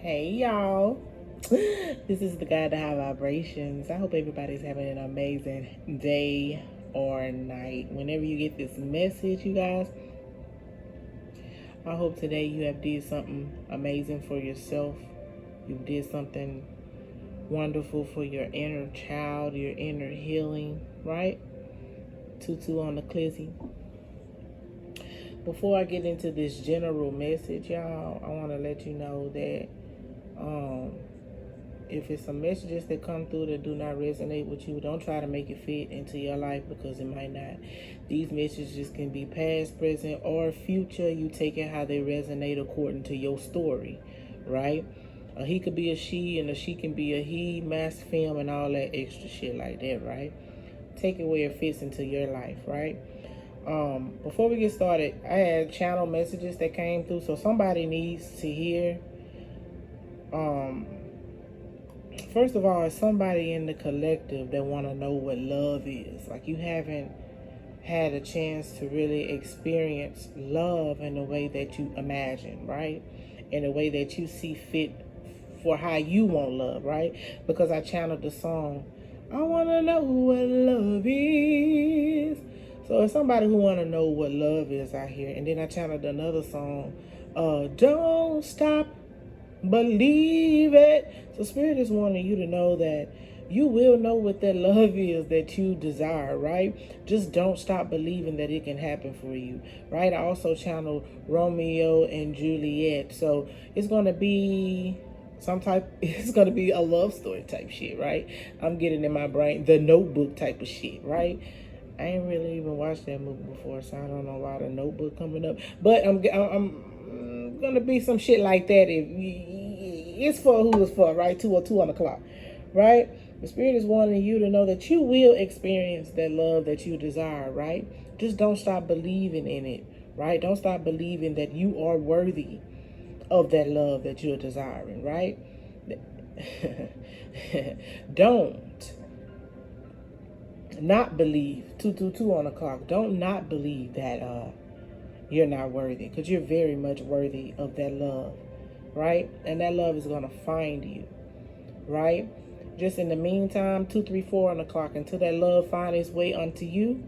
Hey y'all, this is the guy to high vibrations. I hope everybody's having an amazing day or night. Whenever you get this message, you guys, I hope today you have did something amazing for yourself. You did something wonderful for your inner child, your inner healing, right? Tutu on the clizzy. Before I get into this general message, y'all, I want to let you know that if it's some messages that come through that do not resonate with you, don't try to make it fit into your life because it might not. These messages can be past, present, or future. You take it how they resonate according to your story, right? A he could be a she and a she can be a he, mass film, and all that extra shit like that, right? Take it where it fits into your life, right? Before we get started, I had channel messages that came through, so somebody needs to hear. First of all, it's somebody in the collective that want to know what love is. Like, you haven't had a chance to really experience love in the way that you imagine, right? In the way that you see fit for how you want love, right? Because I channeled the song, I want to know what love is. So it's somebody who want to know what love is out here. And then I channeled another song, don't stop, believe it. So Spirit is wanting you to know that you will know what that love is that you desire, right? Just don't stop believing that it can happen for you, right? I also channeled Romeo and Juliet. So it's going to be it's going to be a love story type shit, right? I'm getting in my brain the Notebook type of shit, right? I ain't really even watched that movie before, so I don't know why the Notebook coming up. But I'm gonna be some shit like that. If it's for who it's for, right? 2 on the clock, right? The Spirit is wanting you to know that you will experience that love that you desire, right? Just don't stop believing in it, right? Don't stop believing that you are worthy of that love that you're desiring, right? Don't not believe 2 on the clock. Don't not believe that you're not worthy, because you're very much worthy of that love, right? And that love is going to find you, right? Just in the meantime, 2, 3, 4 on the clock, until that love finds its way unto you,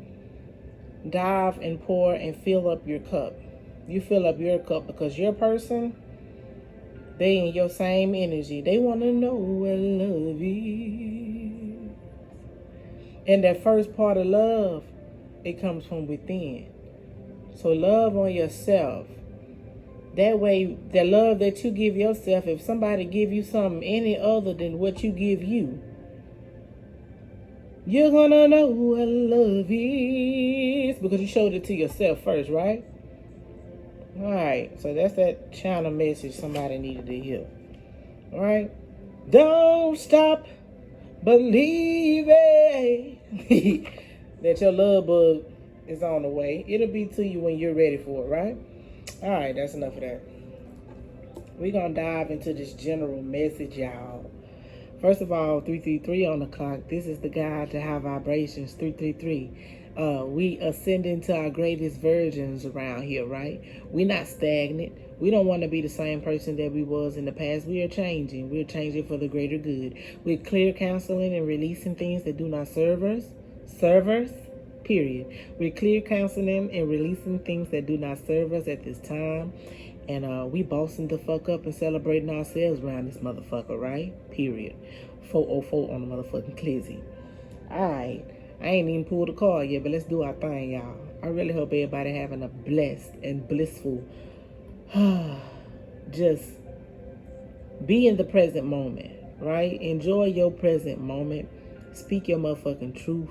dive and pour and fill up your cup. You fill up your cup because your person, they in your same energy. They want to know what love is. And that first part of love, it comes from within. So love on yourself. That way, the love that you give yourself, if somebody give you something any other than what you give you, you're gonna know what love is because you showed it to yourself first, right? All right, so that's that channel message somebody needed to hear. All right, don't stop believing that your love bug is on the way. It'll be to you when you're ready for it, right? All right, that's enough of that. We're going to dive into this general message, y'all. First of all, 333 on the clock. This is the guide to high vibrations, 333. We ascending to our greatest versions around here, right? We're not stagnant. We don't want to be the same person that we was in the past. We are changing. We're changing for the greater good. We're clear counseling and releasing things that do not serve us, period. We're clear counseling and releasing things that do not serve us at this time. And we bossing the fuck up and celebrating ourselves around this motherfucker, right? Period. 404 on the motherfucking clizzy. Alright. I ain't even pulled the card yet, but let's do our thing, y'all. I really hope everybody having a blessed and blissful just be in the present moment, right? Enjoy your present moment. Speak your motherfucking truth.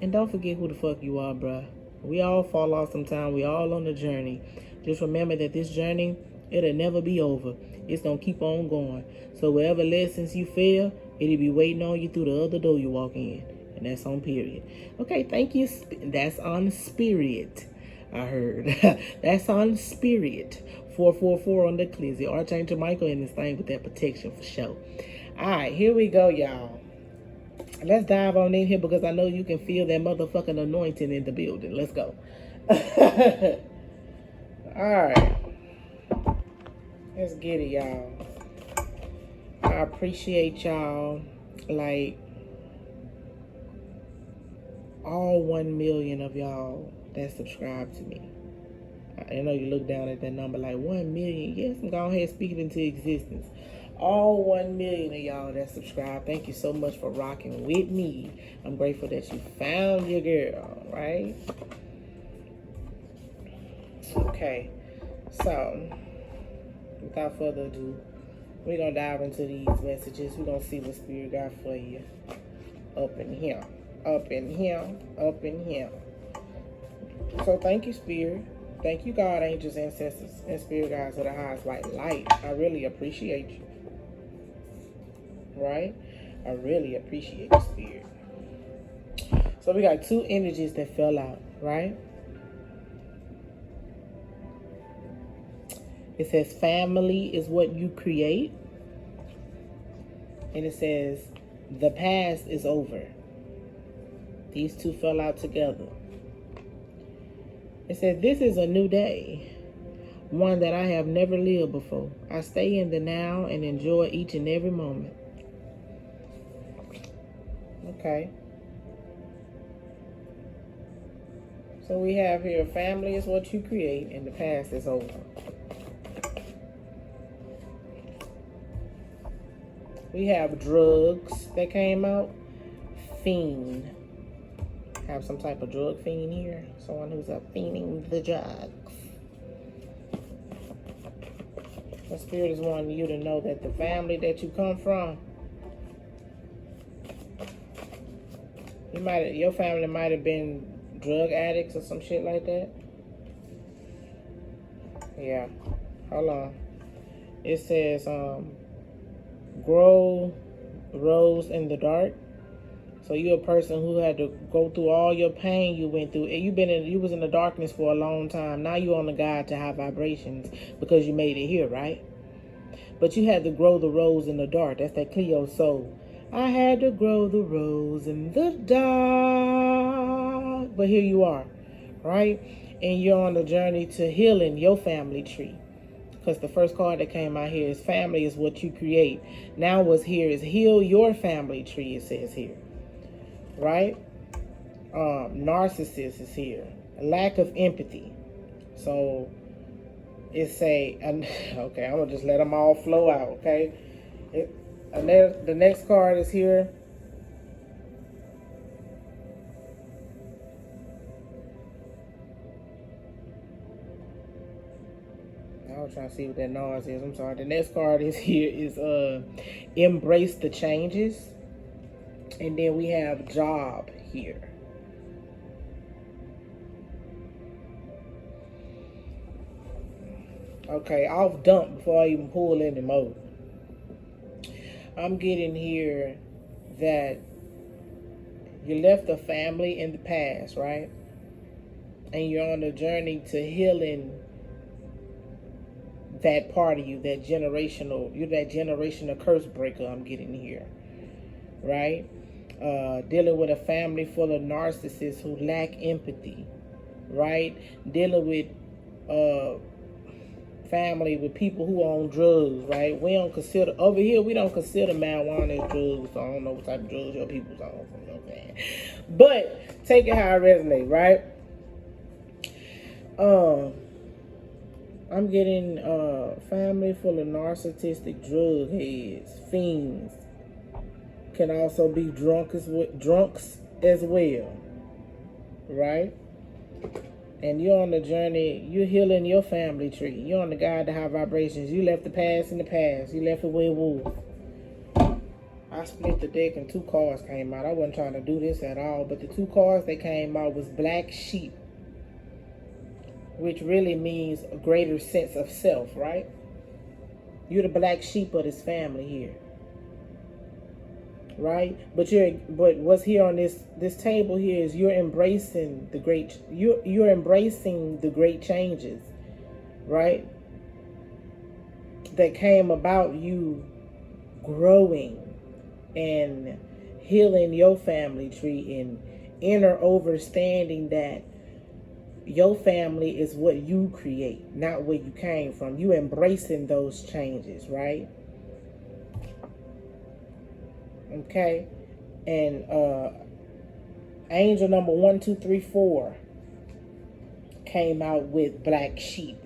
And don't forget who the fuck you are, bruh. We all fall off sometime. We all on the journey. Just remember that this journey, it'll never be over. It's going to keep on going. So wherever lessons you fail, it'll be waiting on you through the other door you walk in. And that's on period. Okay, thank you. That's on spirit. I heard. That's on spirit. 444 on the clizzy. Archangel Michael in this thing with that protection for sure. All right, here we go, y'all. Let's dive on in here because I know you can feel that motherfucking anointing in the building. Let's go. All right. Let's get it, y'all. I appreciate y'all, like all 1 million of y'all that subscribe to me. I know you look down at that number like 1 million. Yes, I'm going ahead and speak it into existence. All 1 million of y'all that subscribe, thank you so much for rocking with me. I'm grateful that you found your girl, right? Okay, so without further ado, we're going to dive into these messages. We're going to see what Spirit got for you up in here, up in here, up in here. So thank you, Spirit. Thank you, God, angels, ancestors, and spirit guides of the highest white light. I really appreciate you. Right? I really appreciate the Spirit. So we got two energies that fell out, right? It says family is what you create. And it says the past is over. These two fell out together. It said, this is a new day, one that I have never lived before. I stay in the now and enjoy each and every moment. Okay. So we have here, family is what you create and the past is over. We have drugs that came out. Fiend. Have some type of drug fiend here. Someone who's up fiending the drugs. The Spirit is wanting you to know that the family that you come from, your family might have been drug addicts or some shit like that. Yeah. Hold on. It says, grow rose in the dark. So you're a person who had to go through all your pain you went through. You was in the darkness for a long time. Now you're on the guide to high vibrations because you made it here, right? But you had to grow the rose in the dark. That's that Cleo soul. I had to grow the rose in the dark. But here you are, right? And you're on the journey to healing your family tree. Because the first card that came out here is family is what you create. Now what's here is heal your family tree, it says here. Right? Narcissist is here. Lack of empathy. So it's okay, I'm gonna just let them all flow out, okay? The next card is here. I was trying to see what that noise is. I'm sorry. The next card is here is embrace the changes. And then we have job here. Okay, I'll dump before I even pull in the mode. I'm getting here that you left a family in the past, right? And you're on a journey to healing that part of you, you're that generational curse breaker I'm getting here, right? Dealing with a family full of narcissists who lack empathy, right? Dealing with family with people who own drugs, right? Over here, we don't consider marijuana as drugs, so I don't know what type of drugs your people's on, you know what I'm saying? But take it how it resonates, right? I'm getting family full of narcissistic drug heads, fiends. Can also be drunks as well, right? And you're on the journey, you're healing your family tree. You're on the guide to high vibrations. You left the past in the past. You left it where it was. I split the deck and two cards came out. I wasn't trying to do this at all, but the two cards that came out was Black Sheep, which really means a greater sense of self, right? You're the black sheep of this family here. Right? But what's here on this table here is you're embracing the great changes, right? That came about you growing and healing your family tree and inner understanding that your family is what you create, not where you came from. You embracing those changes, right? Okay? And angel number 1234 came out with black sheep.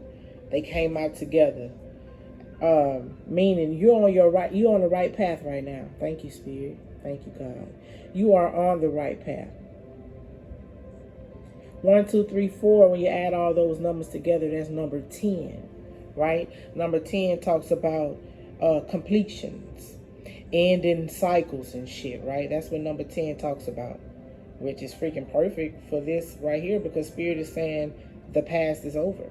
They came out together. Meaning you're on the right path right now. Thank you, Spirit. Thank you, God. You are on the right path. 1, 2, 3, 4, when you add all those numbers together, that's number 10, right? Number 10 talks about completions, ending cycles and shit, right? That's what number 10 talks about, which is freaking perfect for this right here, because Spirit is saying the past is over,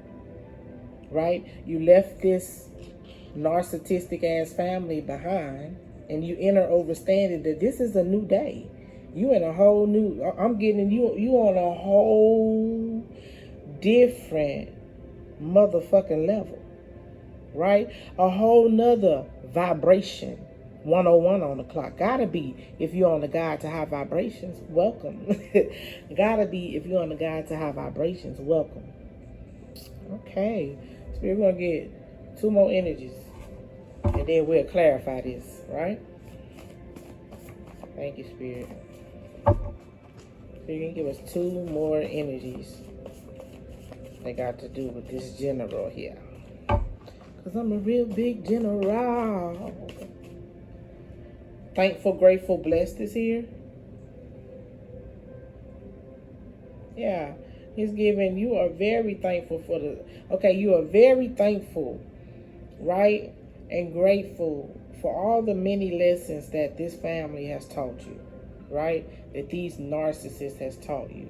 right? You left this narcissistic ass family behind, and you enter overstanding that this is a new day. You in a whole new, I'm getting you on a whole different motherfucking level, right? A whole nother vibration. 101 on the clock. Gotta be, if you're on the guide to high vibrations, welcome. Gotta be, if you're on the guide to high vibrations, welcome. Okay, so we're gonna get 2 more energies, and then we'll clarify this, right? Thank you, Spirit. So you can give us 2 more energies. They got to do with this general here. Because I'm a real big general. Thankful, grateful, blessed is here. Yeah. He's giving, you are very thankful for you are very thankful, right? And grateful for all the many lessons that this family has taught you, right? That these narcissists has taught you,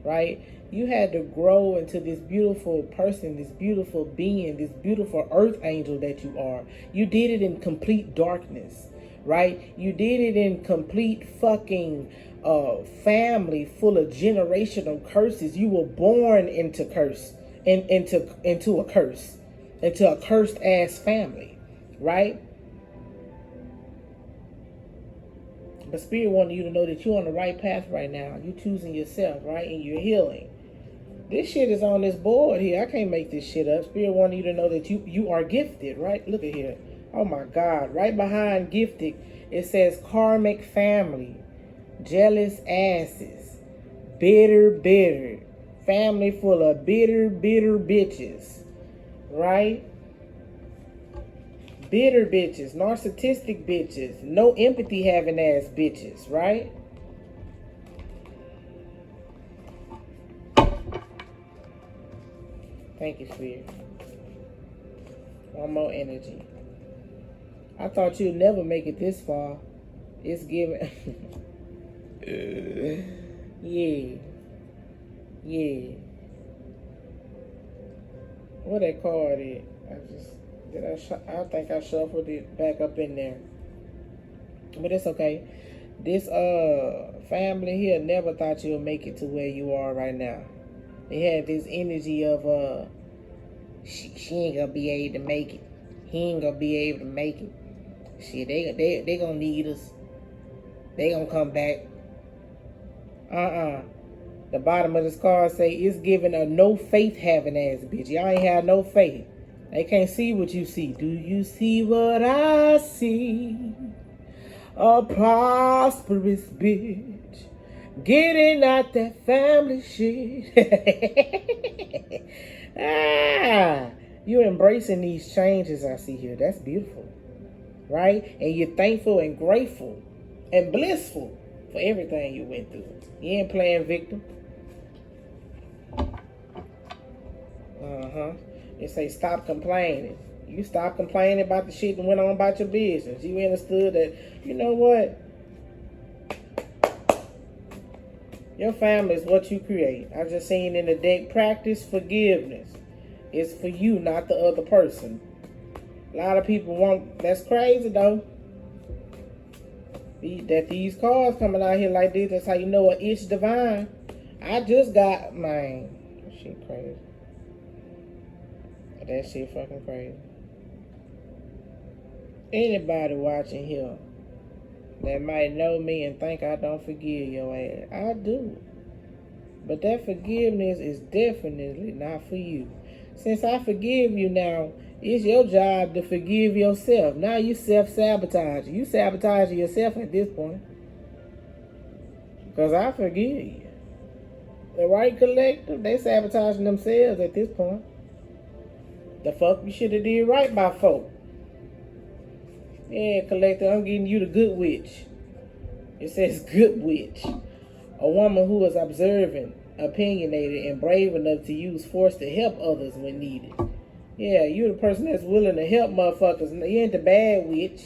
right? You had to grow into this beautiful person, this beautiful being, this beautiful earth angel that you are. You did it in complete darkness, right? You did it in complete fucking family full of generational curses. You were born into curse, into a curse, into a cursed ass family, right? But Spirit wanted you to know that you're on the right path right now. You're choosing yourself, right? And you're healing. This shit is on this board here. I can't make this shit up. Spirit wanted you to know that you are gifted, right? Look at here. Oh my God. Right behind gifted, it says karmic family, jealous asses, bitter, family full of bitter bitches, right? Bitter bitches, narcissistic bitches, no empathy having ass bitches, right? Thank you, Spirit. 1 more energy. I thought you'd never make it this far. It's giving. Yeah. What that card is? I think I shuffled it back up in there. But it's okay. This family here never thought you'll make it to where you are right now. They had this energy of she ain't gonna be able to make it. He ain't gonna be able to make it. Shit, they gonna need us. They gonna come back. The bottom of this card say it's giving a no faith having ass bitch. Y'all ain't have no faith. They can't see what you see. Do you see what I see? A prosperous bitch getting at that family shit. You embracing these changes I see here. That's beautiful, right? And you're thankful and grateful and blissful for everything you went through. You ain't playing victim. They say stop complaining. You stopped complaining about the shit and went on about your business. You understood that, you know what? Your family is what you create. I just seen in the deck, practice forgiveness. It's for you, not the other person. A lot of people want, that's crazy though. That these cards coming out here like this, that's how you know it's divine. I just got, man, that shit crazy. That shit fucking crazy. Anybody watching here that might know me and think I don't forgive your ass, I do. But that forgiveness is definitely not for you. Since I forgive you now, it's your job to forgive yourself. Now you self-sabotage. You sabotage yourself at this point. Because I forgive you. The right collective, they sabotaging themselves at this point. The fuck you should have did right by folk. Yeah, collective, I'm getting you the good witch. It says good witch. A woman who is observant, opinionated, and brave enough to use force to help others when needed. Yeah, you the person that's willing to help motherfuckers. You ain't the bad witch.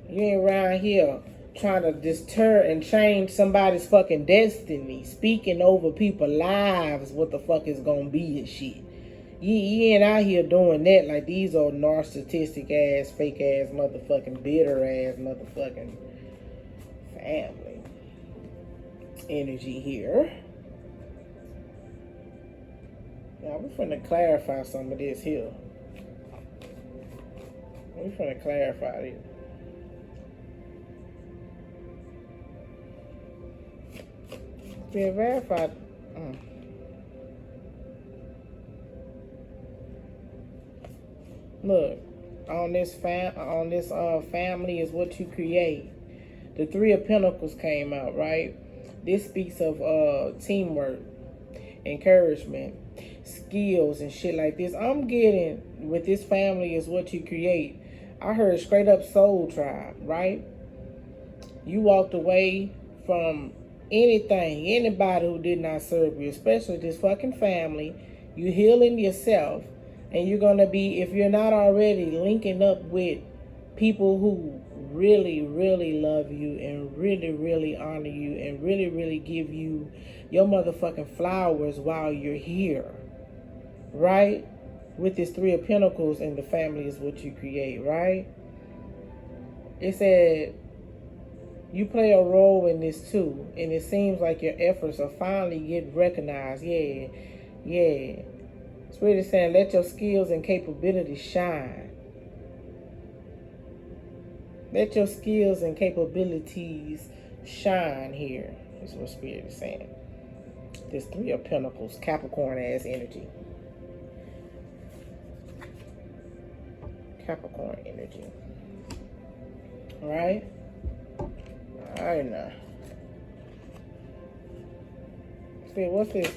You ain't around here trying to deter and change somebody's fucking destiny. Speaking over people's lives, what the fuck is gonna be and shit. You ain't out here doing that like these old narcissistic ass, fake ass, motherfucking bitter ass, motherfucking family energy here. Now we're finna clarify some of this here. We're finna clarify this. Being verified. Look, on this family is what you create. The Three of Pentacles came out, right? This speaks of teamwork, encouragement, skills, and shit like this. I'm getting with this family is what you create. I heard straight up soul tribe, right? You walked away from anything, anybody who did not serve you, especially this fucking family. You healing yourself, and you're gonna be, if you're not already, linking up with people who really, really love you and really, really honor you and really, really give you your motherfucking flowers while you're here, right? With this Three of Pentacles, and the family is what you create, right? It said you play a role in this too, and it seems like your efforts are finally getting recognized. Yeah. It's really saying let your skills and capabilities shine. Let your skills and capabilities shine here. That's what Spirit is saying. This Three of Pentacles, Capricorn ass energy. Capricorn energy. Alright? Alright now. See, what's this?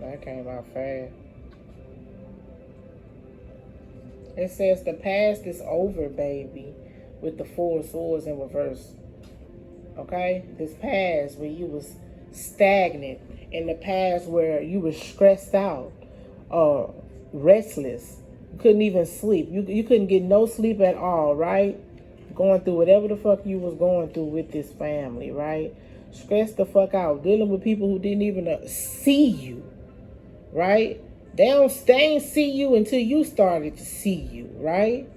That came out fast. It says the past is over, baby, with the Four of Swords in reverse. Okay? This past where you was stagnant, in the past where you was stressed out, restless, you couldn't even sleep. You couldn't get no sleep at all, right? Going through whatever the fuck you was going through with this family, right? Stressed the fuck out, dealing with people who didn't even see you, right? They ain't see you until you started to see you, right?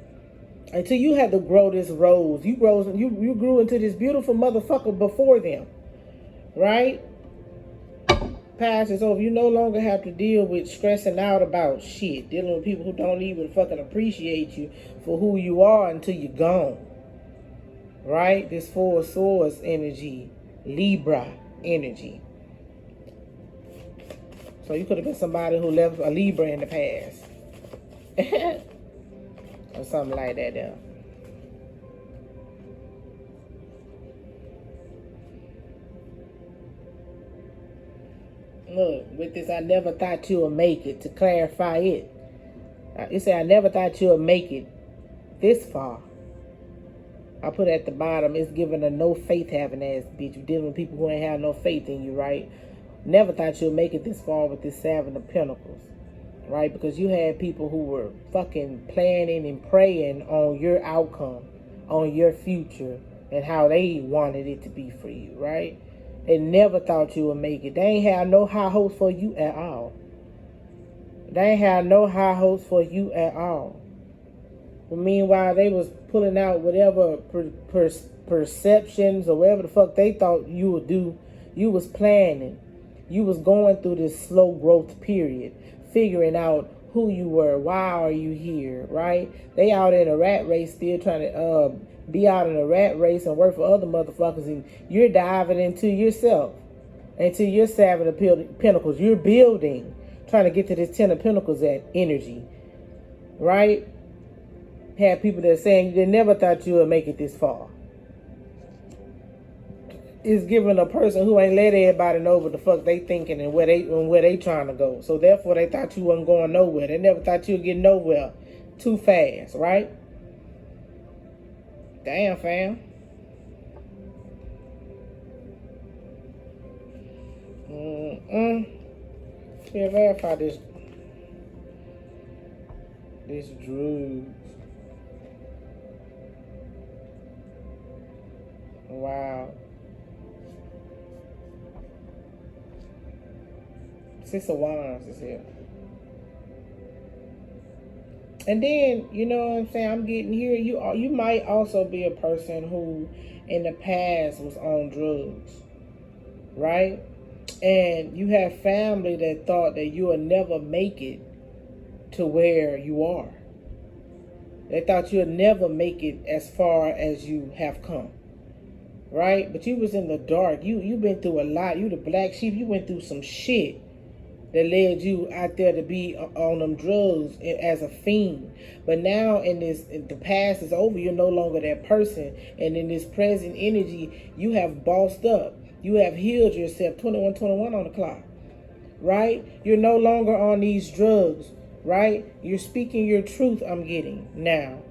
Until you had to grow this rose. You grew into this beautiful motherfucker before them, right? Past is over. You no longer have to deal with stressing out about shit, dealing with people who don't even fucking appreciate you for who you are until you're gone, right? This Four of Swords energy, Libra energy. So you could have been somebody who left a Libra in the past. Or something like that there. Look, with this, I never thought you would make it. To clarify it, it said I never thought you would make it this far. I put at the bottom, it's giving a no faith having ass bitch. You're dealing with people who ain't have no faith in you, right? Never thought you would make it this far with this Seven of Pentacles, right? Because you had people who were fucking planning and praying on your outcome, on your future, and how they wanted it to be for you, right? They never thought you would make it. They ain't had no high hopes for you at all. They ain't had no high hopes for you at all. But meanwhile, they was pulling out whatever perceptions or whatever the fuck they thought you would do. You was planning. You was going through this slow growth period, figuring out who you were, why are you here, right? They out in a rat race, still trying to be out in a rat race and work for other motherfuckers, and you're diving into yourself, into your Seven of Pentacles. You're building, trying to get to this Ten of Pentacles energy, right? Had people that are saying they never thought you would make it this far. It's giving a person who ain't let everybody know what the fuck they thinking and where they trying to go. So therefore they thought you wasn't going nowhere. They never thought you would get nowhere too fast, right? Damn, fam. Yeah, verify this drugs. Wow. Six of Wands is here. And then, you know what I'm saying, I'm getting here, you might also be a person who in the past was on drugs, right? And you have family that thought that you would never make it to where you are. They thought you would never make it as far as you have come, right? But you was in the dark. You've been through a lot. You the black sheep. You went through some shit that led you out there to be on them drugs as a fiend. But now the past is over. You're no longer that person. And in this present energy, you have bossed up. You have healed yourself. 21:21 on the clock, right? You're no longer on these drugs, right? You're speaking your truth, I'm getting now,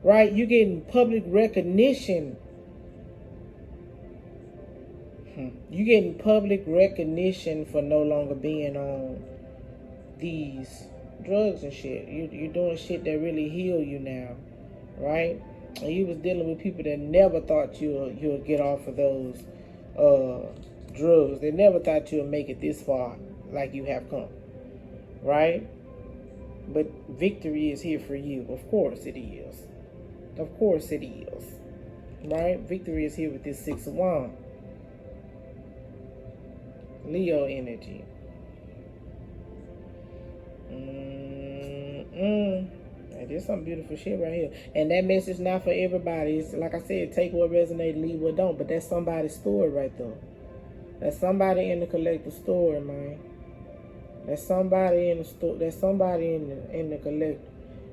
right? You're getting public recognition. You're getting public recognition for no longer being on these drugs and shit. You're doing shit that really heal you now, right? And you was dealing with people that never thought you'll get off of those drugs. They never thought you would make it this far like you have come, right? But victory is here for you. Of course it is. Of course it is, right? Victory is here with this Six of Wands. Leo energy. There's some beautiful shit right here. And that message not for everybody. It's like I said, take what resonates, leave what don't. But that's somebody's story right there. That's somebody in the collective story, man. That's somebody in the store. That's somebody in the collective.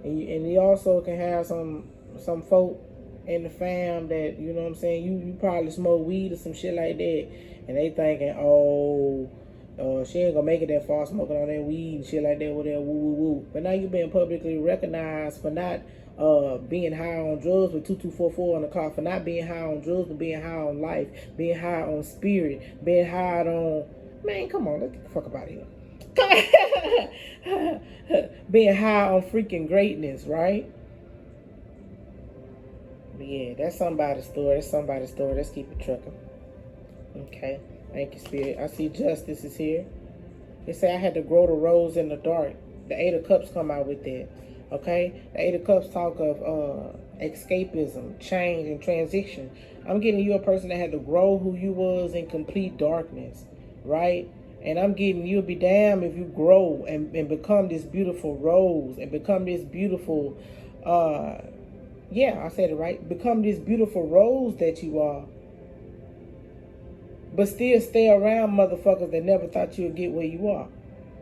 And you also can have some folk in the fam that, you know what I'm saying, you probably smoke weed or some shit like that, and they thinking, she ain't gonna make it that far smoking on that weed and shit like that, whatever, woo woo woo. But now you've been publicly recognized for not being high on drugs with 2244 on the car, for not being high on drugs, but being high on life, being high on spirit, being high on, man, come on, let's get the fuck up out of here. Being high on freaking greatness, right? But yeah, that's somebody's story. That's somebody's story. Let's keep it trucking. Okay. Thank you, Spirit. I see justice is here. They say I had to grow the rose in the dark. The Eight of Cups come out with that. Okay? The Eight of Cups talk of escapism, change, and transition. I'm getting you a person that had to grow who you was in complete darkness. Right? And I'm getting you'll be damned if you grow and become this beautiful rose and become this beautiful, yeah, I said it right. Become this beautiful rose that you are. But still stay around motherfuckers that never thought you would get where you are.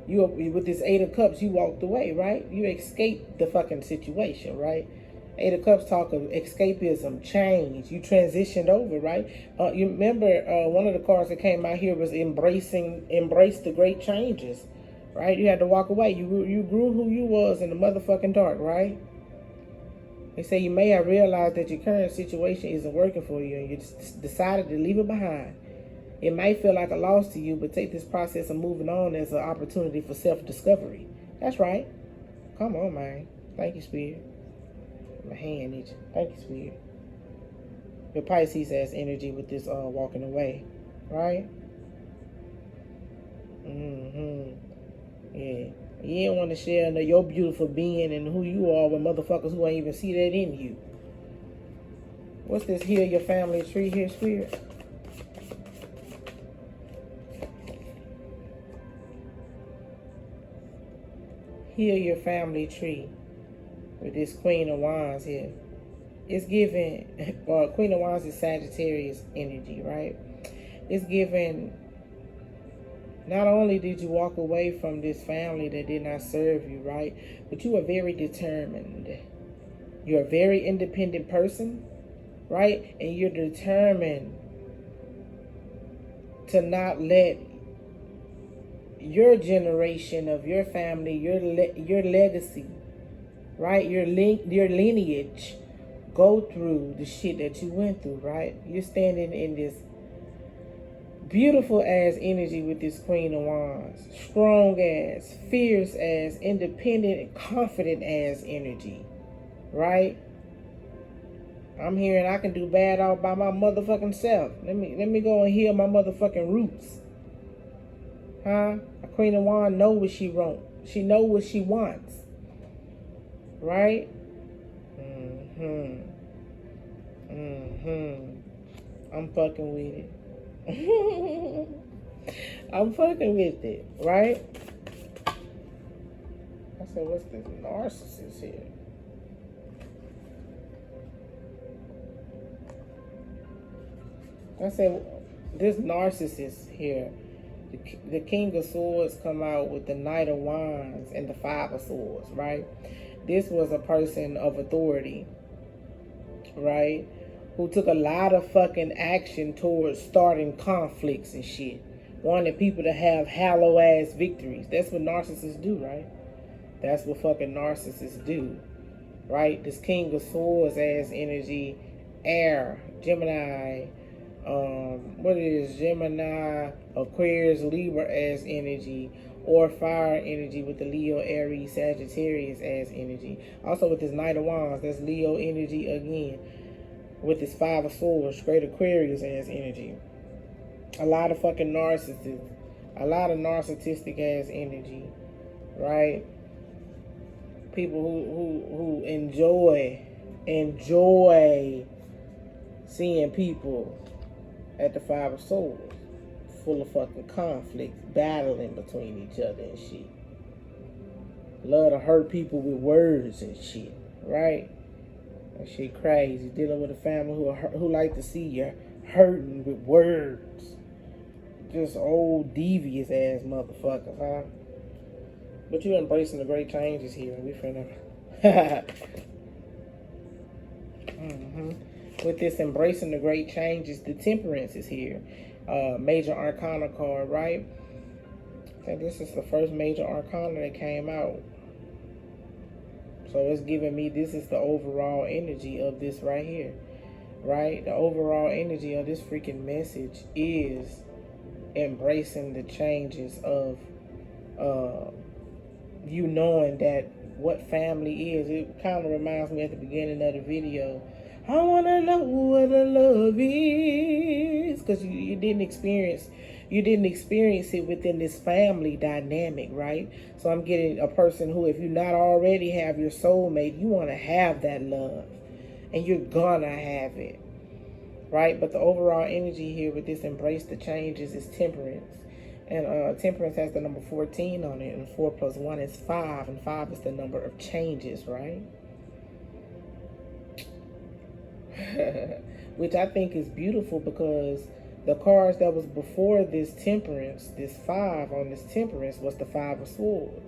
You with this Eight of Cups, you walked away, right? You escaped the fucking situation, right? Eight of Cups talk of escapism, change. You transitioned over, right? You remember one of the cards that came out here was embrace the great changes, right? You had to walk away. You grew who you was in the motherfucking dark, right? They say you may have realized that your current situation isn't working for you and you just decided to leave it behind. It might feel like a loss to you, but take this process of moving on as an opportunity for self-discovery. That's right. Come on, man. Thank you, Spirit. My hand itching. Thank you, Spirit. Your Pisces has energy with this walking away, right? Yeah. You don't want to share your beautiful being and who you are with motherfuckers who ain't even see that in you. What's this here, your family tree here, Spirit? Heal your family tree with this Queen of Wands here. It's giving, Queen of Wands is Sagittarius energy, right? It's giving Not only did you walk away from this family that did not serve you, right? But you are very determined. You're a very independent person, right? And you're determined to not let your generation of your family, your legacy, right? Your lineage go through the shit that you went through, right? You're standing in this beautiful ass energy with this Queen of Wands. Strong ass, fierce ass, independent and confident ass energy, right? I'm here and I can do bad all by my motherfucking self. Let me go and heal my motherfucking roots. Huh? A Queen of Wands know what she wants. She know what she wants. Right? I'm fucking with it. I'm fucking with it, right? I said, what's this narcissist here? I said, this narcissist here, the King of Swords come out with the Knight of Wands and the Five of Swords, right? This was a person of authority, right? Who took a lot of fucking action towards starting conflicts and shit. Wanting people to have hollow ass victories. That's what narcissists do, right? That's what fucking narcissists do, right? This King of Swords ass energy, air, Gemini, what it is, Gemini, Aquarius, Libra as energy, or fire energy with the Leo, Aries, Sagittarius as energy. Also with this Knight of Wands, that's Leo energy again. With this Five of Swords, Great Aquarius as energy. A lot of fucking narcissists, a lot of narcissistic ass energy, right? People who enjoy seeing people at the Five of Swords, full of fucking conflicts, battling between each other and shit. Love to hurt people with words and shit, right? That shit crazy. Dealing with a family who like to see you hurting with words. Just old devious ass motherfuckers, huh? But you embracing the great changes here. We finna with this embracing the great changes, the temperance is here. Major Arcana card, right? I think this is the first major arcana that came out. So it's giving me, this is the overall energy of this right here, right? The overall energy of this freaking message is embracing the changes of you knowing that what family is. It kind of reminds me at the beginning of the video, I want to know what a love is, because you didn't experience it within this family dynamic, right? So I'm getting a person who, if you not already have your soulmate, you want to have that love, and you're gonna have it, right? But the overall energy here with this embrace the changes is temperance. And temperance has the number 14 on it, and 4 plus 1 is 5, and 5 is the number of changes, right? Which I think is beautiful, because the cards that was before this temperance, this 5 on this temperance, was the 5 of Swords.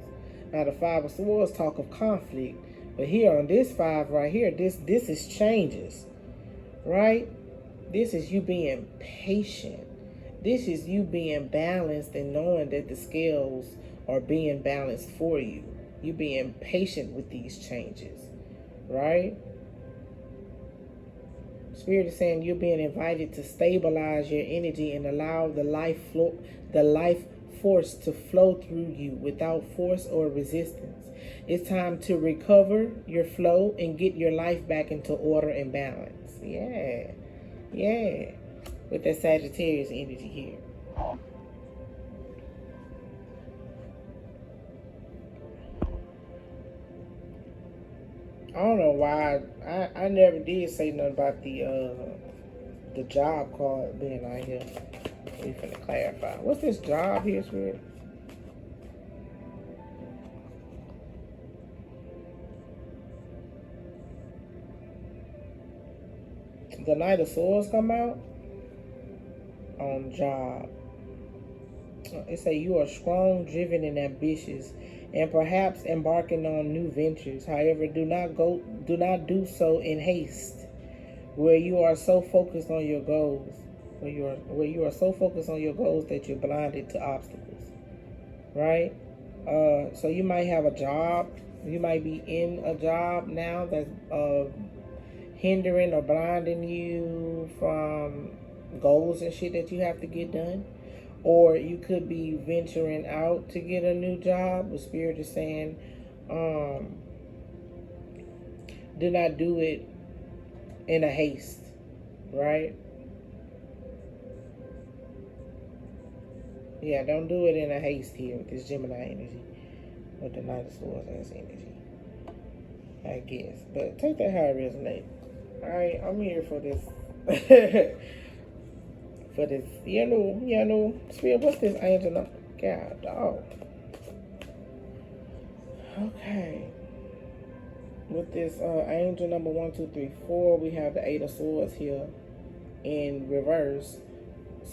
Now the 5 of Swords talk of conflict, but here on this 5 right here, this is changes, right? This is you being patient. This is you being balanced and knowing that the scales are being balanced for you. You being patient with these changes, right? Spirit is saying you're being invited to stabilize your energy and allow the life force to flow through you without force or resistance. It's time to recover your flow and get your life back into order and balance. Yeah. Yeah. With that Sagittarius energy here. I don't know why I never did say nothing about the job card being out here. We finna clarify. What's this job here, Spirit? The Knight of Swords come out on job. It say you are strong, driven, and ambitious, and perhaps embarking on new ventures. However, do not do so in haste, where you are so focused on your goals, where you are so focused on your goals that you're blinded to obstacles. Right? So you might have a job. You might be in a job now that's hindering or blinding you from goals and shit that you have to get done. Or you could be venturing out to get a new job. The Spirit is saying, do not do it in a haste, right? Yeah, don't do it in a haste here with this Gemini energy, with the Knight of Swords as energy, I guess. But take that how it resonates. Alright, I'm here for this. For this, Spirit, what's this angel number? God, dog. Okay. With this angel number 1, 2, 3, 4, we have the 8 of Swords here in reverse.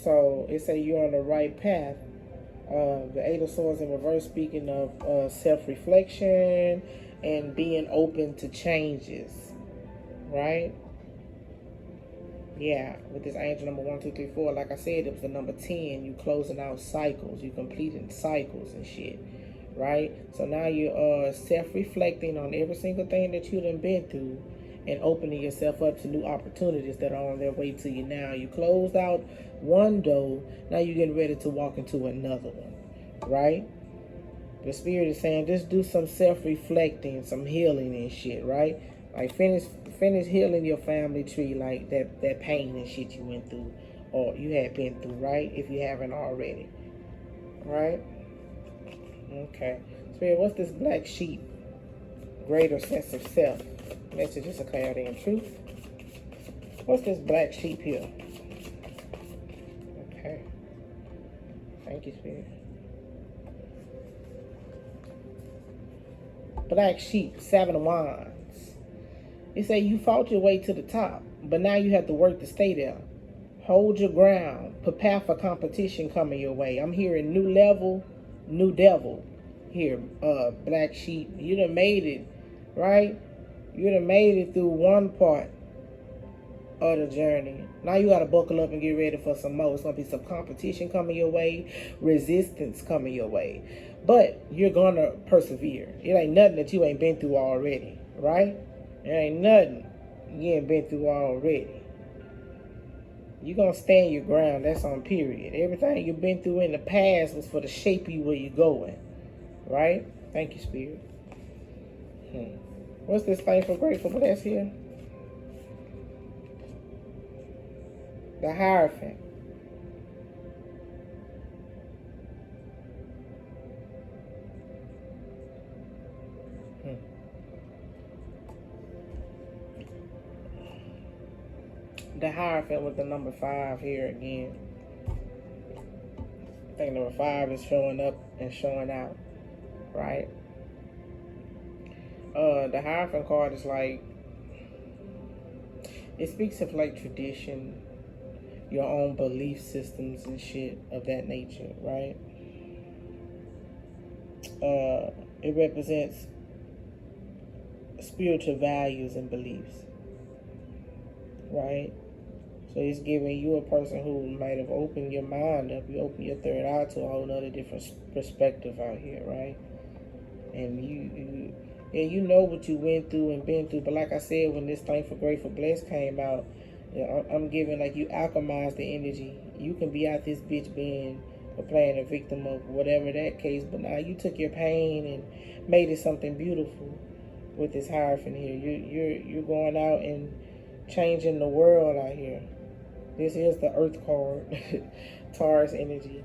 So it say you're on the right path. The 8 of Swords in reverse, speaking of self-reflection and being open to changes, right? Yeah, with this angel number 1, 2, 3, 4, like I said, it was the number 10. You closing out cycles, you completing cycles and shit, right? So now you're self-reflecting on every single thing that you done been through and opening yourself up to new opportunities that are on their way to you now. You closed out one door, now you're getting ready to walk into another one, right? The Spirit is saying just do some self-reflecting, some healing and shit, right? Like finish healing your family tree, like that pain and shit you went through or you had been through, right? If you haven't already, right? Okay. Spirit, what's this black sheep? Greater sense of self. Messages of clarity and truth. What's this black sheep here? Okay. Thank you, Spirit. Black sheep, 7 of Wands. It say you fought your way to the top, but now you have to work to stay there. Hold your ground. Prepare for competition coming your way. I'm hearing new level, new devil. Here, black sheep. You done made it, right? You done made it through one part of the journey. Now you got to buckle up and get ready for some more. It's going to be some competition coming your way, resistance coming your way. But you're going to persevere. It ain't nothing that you ain't been through already, right? It ain't nothing you ain't been through already. You're going to stand your ground. That's on period. Everything you've been through in the past was for to shape you where you're going, right? Thank you, Spirit. What's this thankful, grateful, blessed here? The Hierophant. The Hierophant with the number 5 here again. I think number 5 is showing up and showing out, right? The Hierophant card is like, it speaks of like tradition, your own belief systems and shit of that nature, right? It represents spiritual values and beliefs, right? So it's giving you a person who might have opened your mind up. You open your third eye to a whole nother different perspective out here, right? And you know what you went through and been through. But like I said, when this Thankful, Grateful, Blessed came out, I'm giving like you alchemize the energy. You can be out this bitch being or playing a victim of whatever that case, but now you took your pain and made it something beautiful with this Hierophant here. You're going out and changing the world out here. This is the Earth card, Taurus energy.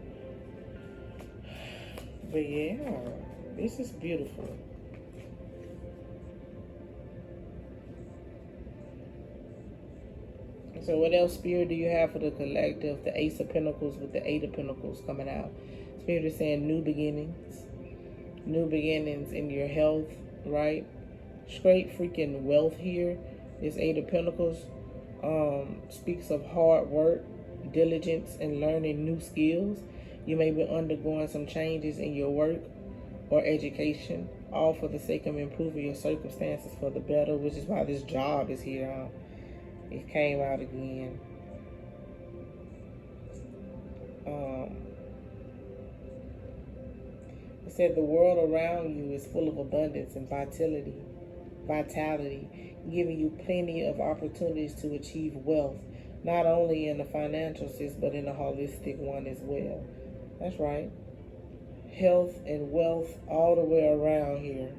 But yeah, this is beautiful. So what else, Spirit, do you have for the collective? The Ace of Pentacles with the 8 of Pentacles coming out. Spirit is saying new beginnings. New beginnings in your health, right? Straight freaking wealth here. This 8 of Pentacles speaks of hard work, diligence, and learning new skills. You may be undergoing some changes in your work or education, all for the sake of improving your circumstances for the better, which is why this job is here. It came out again. It said the world around you is full of abundance and vitality, giving you plenty of opportunities to achieve wealth, not only in the financial sense, but in a holistic one as well. That's right. Health and wealth all the way around here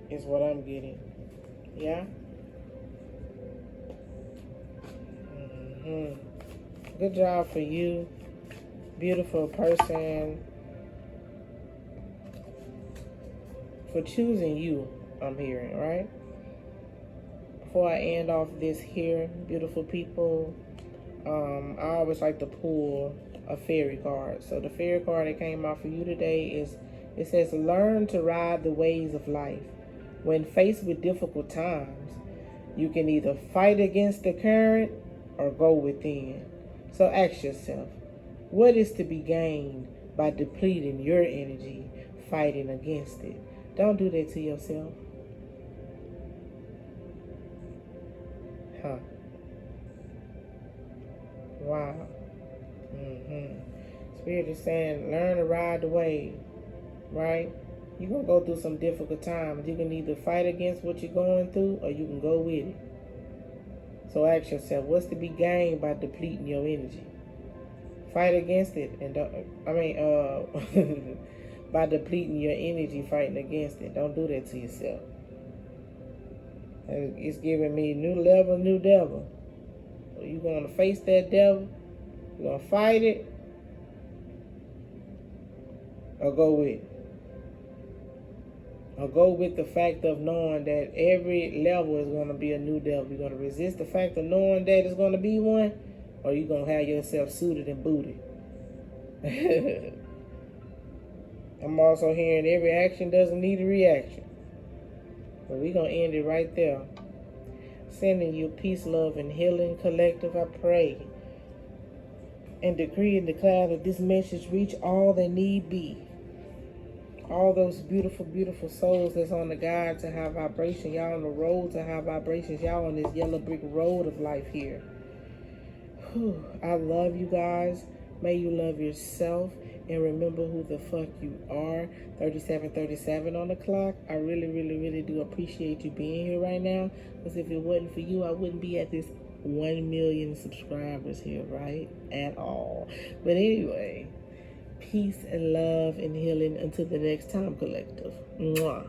is what I'm getting. Yeah? Good job for you, beautiful person, for choosing you, I'm hearing, right? Before I end off this here, beautiful people, I always like to pull a fairy card. So the fairy card that came out for you today is, it says, learn to ride the waves of life. When faced with difficult times, you can either fight against the current or go within. So ask yourself, what is to be gained by depleting your energy, fighting against it? Don't do that to yourself. Huh. Wow. Spirit is saying, learn to ride the wave, right? You're going to go through some difficult times. You can either fight against what you're going through or you can go with it. So ask yourself, what's to be gained by depleting your energy? Fight against it. And by depleting your energy, fighting against it. Don't do that to yourself. It's giving me new level, new devil. So you're going to face that devil. You're going to fight it or go with it. Or go with the fact of knowing that every level is going to be a new devil. You're going to resist the fact of knowing that it's going to be one, or you're going to have yourself suited and booted. I'm also hearing every action doesn't need a reaction. But we're going to end it right there. Sending you peace, love, and healing, collective. I pray and decree and declare that this message reach all that need be. All those beautiful, beautiful souls that's on the guide to high vibration. Y'all on the road to high vibrations. Y'all on this yellow brick road of life here. Whew. I love you guys. May you love yourself. And remember who the fuck you are. 3737 on the clock. I really, really, really do appreciate you being here right now. Because if it wasn't for you, I wouldn't be at this 1 million subscribers here, right? At all. But anyway, peace and love and healing until the next time, collective. Mwah.